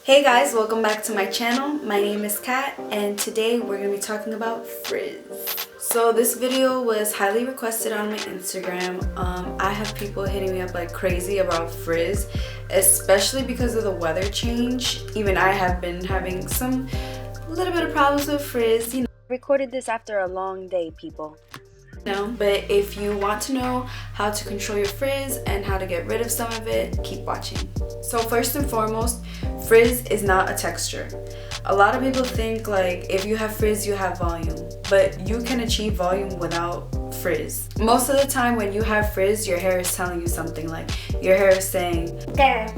Hey guys, welcome back to my channel. My name is Kat and today we're going to be talking about frizz. So this video was highly requested on my Instagram. I have people hitting me up like crazy about frizz, especially because of the weather change. Even I have been having some little bit of problems with frizz. You know, Recorded this after a long day, people. But if you want to know how to control your frizz and how to get rid of some of it, keep watching. So first and foremost, frizz is not a texture. A lot of people think like if you have frizz, you have volume, but you can achieve volume without frizz. Most of the time when you have frizz, your hair is telling you something, like your hair is saying, "Girl,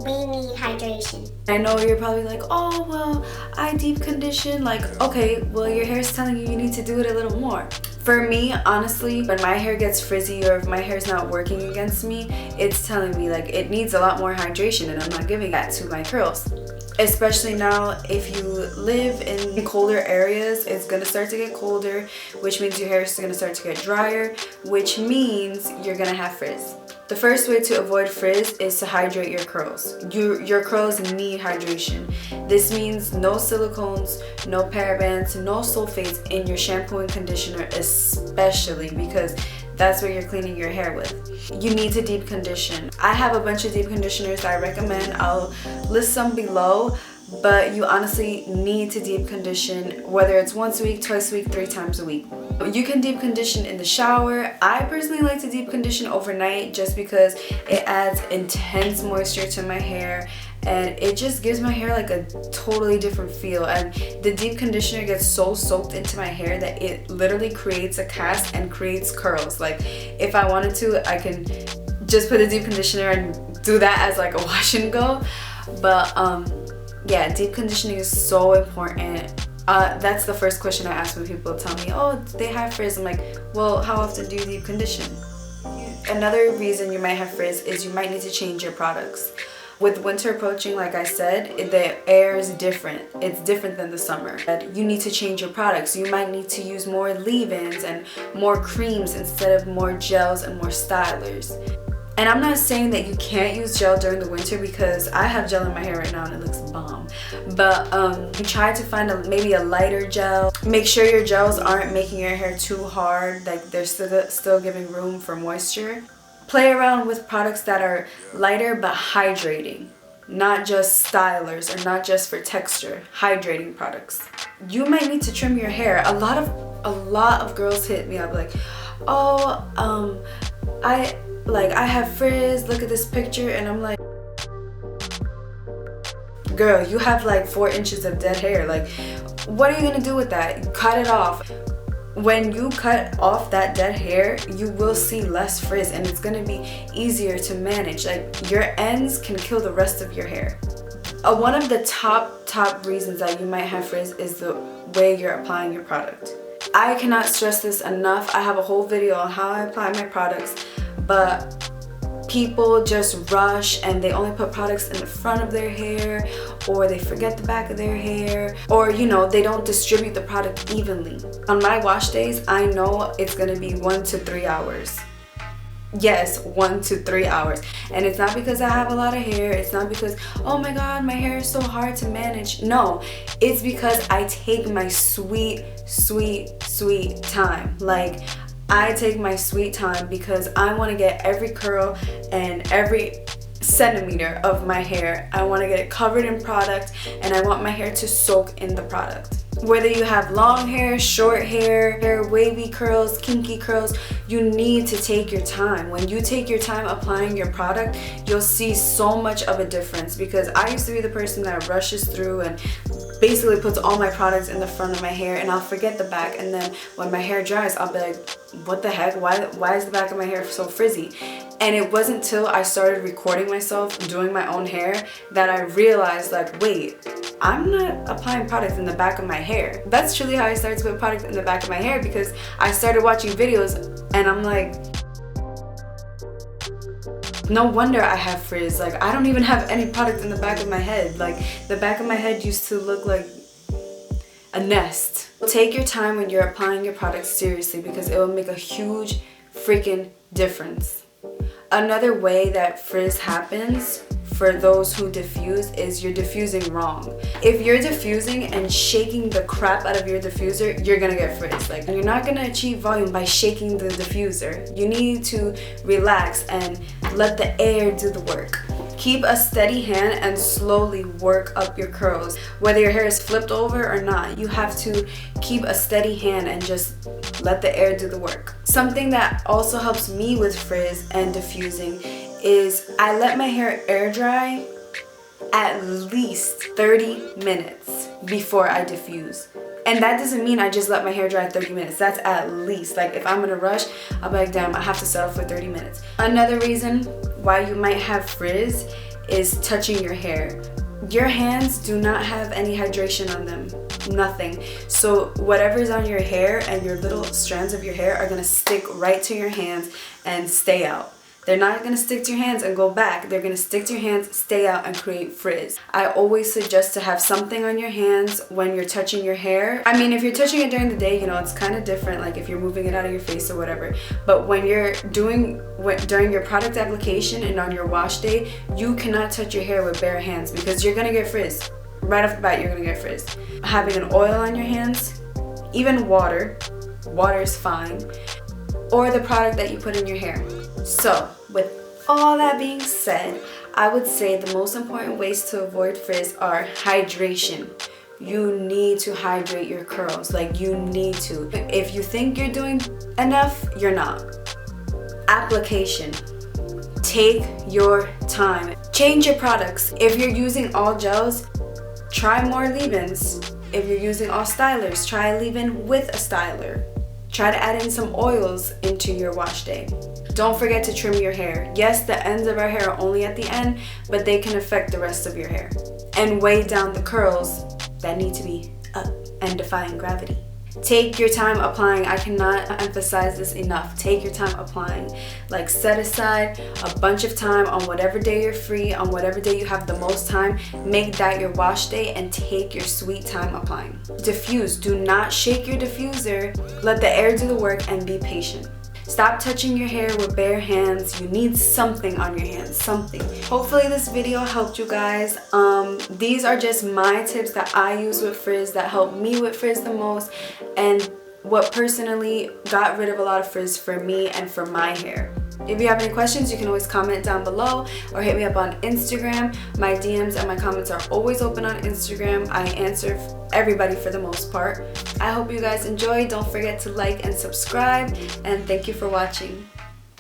we need hydration." I know you're probably like, oh, well, I deep condition. Like, okay, well, your hair is telling you need to do it a little more. For me, honestly, when my hair gets frizzy or if my hair's not working against me, it's telling me like it needs a lot more hydration and I'm not giving that to my curls. Especially now, if you live in colder areas, it's gonna start to get colder, which means your hair is gonna start to get drier, which means you're gonna have frizz. The first way to avoid frizz is to hydrate your curls. Your curls need hydration. This means no silicones, no parabens, no sulfates in your shampoo and conditioner, especially because that's what you're cleaning your hair with. You need to deep condition. I have a bunch of deep conditioners that I recommend. I'll list some below, but you honestly need to deep condition, whether it's once a week, twice a week, 3 times a week. You can deep condition in the shower. I personally like to deep condition overnight just because it adds intense moisture to my hair and it just gives my hair like a totally different feel, and the deep conditioner gets so soaked into my hair that it literally creates a cast and creates curls. Like if I wanted to, I can just put a deep conditioner and do that as like a wash and go, but yeah, deep conditioning is so important. That's the first question I ask when people tell me, oh, they have frizz. I'm like, well, how often do you deep condition? Another reason you might have frizz is you might need to change your products. With winter approaching, like I said, the air is different. It's different than the summer. You need to change your products. You might need to use more leave-ins and more creams instead of more gels and more stylers. And I'm not saying that you can't use gel during the winter, because I have gel in my hair right now and it looks bomb. But try to find maybe a lighter gel. Make sure your gels aren't making your hair too hard, like they're still giving room for moisture. Play around with products that are lighter but hydrating, not just stylers or not just for texture. Hydrating products. You might need to trim your hair. A lot of girls hit me up like, oh, I have frizz, look at this picture, and I'm like, girl, you have like 4 inches of dead hair. Like, what are you gonna do with that? Cut it off. When you cut off that dead hair, you will see less frizz and it's gonna be easier to manage. Like, your ends can kill the rest of your hair. One of the top reasons that you might have frizz is the way you're applying your product. I cannot stress this enough. I have a whole video on how I apply my products, but people just rush and they only put products in the front of their hair, or they forget the back of their hair, or you know, they don't distribute the product evenly. On my wash days, I know it's gonna be 1 to 3 hours. Yes, 1 to 3 hours. And it's not because I have a lot of hair. It's not because, oh my god, my hair is so hard to manage. No, it's because I take my sweet time. Like, I take my sweet time because I want to get every curl and every centimeter of my hair. I want to get it covered in product and I want my hair to soak in the product. Whether you have long hair, short hair, wavy curls, kinky curls, you need to take your time. When you take your time applying your product, you'll see so much of a difference, because I used to be the person that rushes through and basically puts all my products in the front of my hair and I'll forget the back, and then when my hair dries, I'll be like, what the heck? Why is the back of my hair so frizzy? And it wasn't till I started recording myself doing my own hair that I realized, like, wait, I'm not applying products in the back of my hair. That's truly how I started to put products in the back of my hair, because I started watching videos and I'm like, no wonder I have frizz. Like, I don't even have any product in the back of my head. Like, the back of my head used to look like a nest. Take your time when you're applying your products seriously, because it will make a huge freaking difference. Another way that frizz happens for those who diffuse is you're diffusing wrong. If you're diffusing and shaking the crap out of your diffuser, you're gonna get frizz. Like, you're not gonna achieve volume by shaking the diffuser. You need to relax and let the air do the work. Keep a steady hand and slowly work up your curls. Whether your hair is flipped over or not, you have to keep a steady hand and just let the air do the work. Something that also helps me with frizz and diffusing is I let my hair air dry at least 30 minutes before I diffuse. And that doesn't mean I just let my hair dry 30 minutes. That's at least. Like, if I'm gonna rush, I'll be like, damn, I have to settle for 30 minutes. Another reason why you might have frizz is touching your hair. Your hands do not have any hydration on them. Nothing. So whatever's on your hair and your little strands of your hair are gonna stick right to your hands and stay out. They're not going to stick to your hands and go back. They're going to stick to your hands, stay out, and create frizz. I always suggest to have something on your hands when you're touching your hair. I mean, if you're touching it during the day, you know, it's kind of different, like if you're moving it out of your face or whatever. But when you're during your product application and on your wash day, you cannot touch your hair with bare hands because you're going to get frizz. Right off the bat, you're going to get frizz. Having an oil on your hands, even water is fine, or the product that you put in your hair. So, with all that being said, I would say the most important ways to avoid frizz are hydration. You need to hydrate your curls, like you need to. If you think you're doing enough, you're not. Application. Take your time. Change your products. If you're using all gels, try more leave-ins. If you're using all stylers, try a leave-in with a styler. Try to add in some oils into your wash day. Don't forget to trim your hair. Yes, the ends of our hair are only at the end, but they can affect the rest of your hair. And weigh down the curls that need to be up and defying gravity. Take your time applying. I cannot emphasize this enough. Take your time applying. Like, set aside a bunch of time on whatever day you're free, on whatever day you have the most time. Make that your wash day and take your sweet time applying. Diffuse. Do not shake your diffuser. Let the air do the work and be patient. Stop touching your hair with bare hands. You need something on your hands, something. Hopefully this video helped you guys. These are just my tips that I use with frizz that help me with frizz the most and what personally got rid of a lot of frizz for me and for my hair. If you have any questions, you can always comment down below or hit me up on Instagram. My DMs and my comments are always open on Instagram. I answer everybody for the most part. I hope you guys enjoyed. Don't forget to like and subscribe, and thank you for watching.